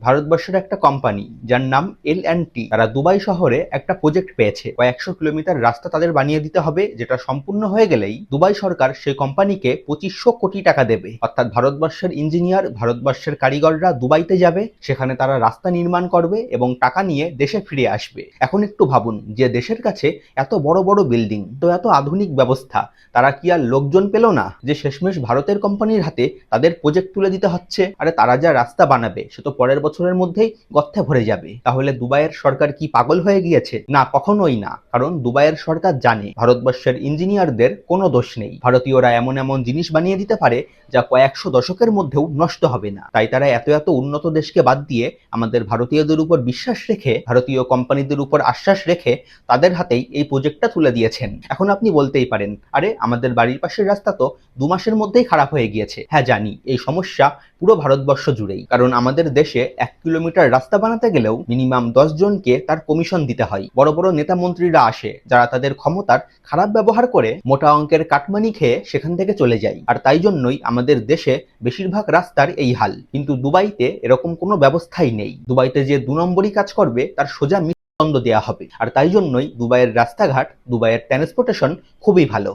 ভারতবর্ষের একটা কোম্পানি যার নাম L&T, তারা দুবাই শহরে একটা প্রজেক্ট পেয়েছে। কয়েকশো কিলোমিটার রাস্তা তাদের বানিয়ে দিতে হবে, যেটা সম্পূর্ণ হয়ে গেলেই দুবাই সরকার সেই কোম্পানিকে 2500 কোটি টাকা দেবে। অর্থাৎ ভারতবর্ষের ইঞ্জিনিয়ার, ভারতবর্ষের কারিগররা দুবাইতে যাবে, সেখানে তারা রাস্তা নির্মাণ করবে এবং টাকা নিয়ে দেশে ফিরে আসবে। এখন একটু ভাবুন, যে দেশের কাছে এত বড় বড় বিল্ডিং, তো এত আধুনিক ব্যবস্থা, তারা কি আর লোকজন পেল না যে শেষমেশ ভারতের কোম্পানির হাতে তাদের প্রজেক্ট তুলে দিতে হচ্ছে? আরে তারা যা রাস্তা বানাবে সে তো পরের বছরের মধ্যেই গর্তে ভরে যাবে। তাহলে দুবাইয়ের সরকার কি পাগল হয়ে গিয়েছে? না, কখনোই না। কারণ দুবাইয়ের সরকার জানে ভারতবর্ষের ইঞ্জিনিয়ারদের কোনো দোষ নেই। ভারতীয়রা এমন এমন জিনিস বানিয়ে দিতে পারে যা কয়েকশো দশকের মধ্যেও নষ্ট হবে না। তাই তারা এত এত উন্নত দেশকে বাদ দিয়ে আমাদের ভারতীয়দের উপর বিশ্বাস রেখে, ভারতীয় কোম্পানিদের উপর আশ্বাস রেখে তাদের হাতেই এই প্রজেক্টটা তুলে দিয়েছেন। এখন আপনি বলতেই পারেন, আরে আমাদের বাড়ির পাশের রাস্তা তো 2 মাসের মধ্যেই খারাপ হয়ে গিয়েছে। হ্যাঁ জানি, এই সমস্যা পুরো ভারতবর্ষ জুড়েই। কারণ আমাদের দেশে 1 কিলোমিটার রাস্তা বানাতে গেলেও মিনিমাম 10 জনকে তার কমিশন দিতে হয়। বড় বড় নেতা মন্ত্রীরা আসে, যারা তাদের ক্ষমতার খারাপ ব্যবহার করে মোটা অঙ্কের কাটমানি খেয়ে সেখান থেকে চলে যায়। আর তাই জন্যই আমাদের দেশে বেশিরভাগ রাস্তার এই হাল। কিন্তু দুবাইতে এরকম কোনো ব্যবস্থাই নেই। দুবাইতে যে 2 নম্বরই কাজ করবে তার সোজা মৃত্যুদণ্ড দেওয়া হবে। আর তাই জন্যই দুবাইয়ের রাস্তাঘাট, দুবাইয়ের ট্রান্সপোর্টেশন খুবই ভালো।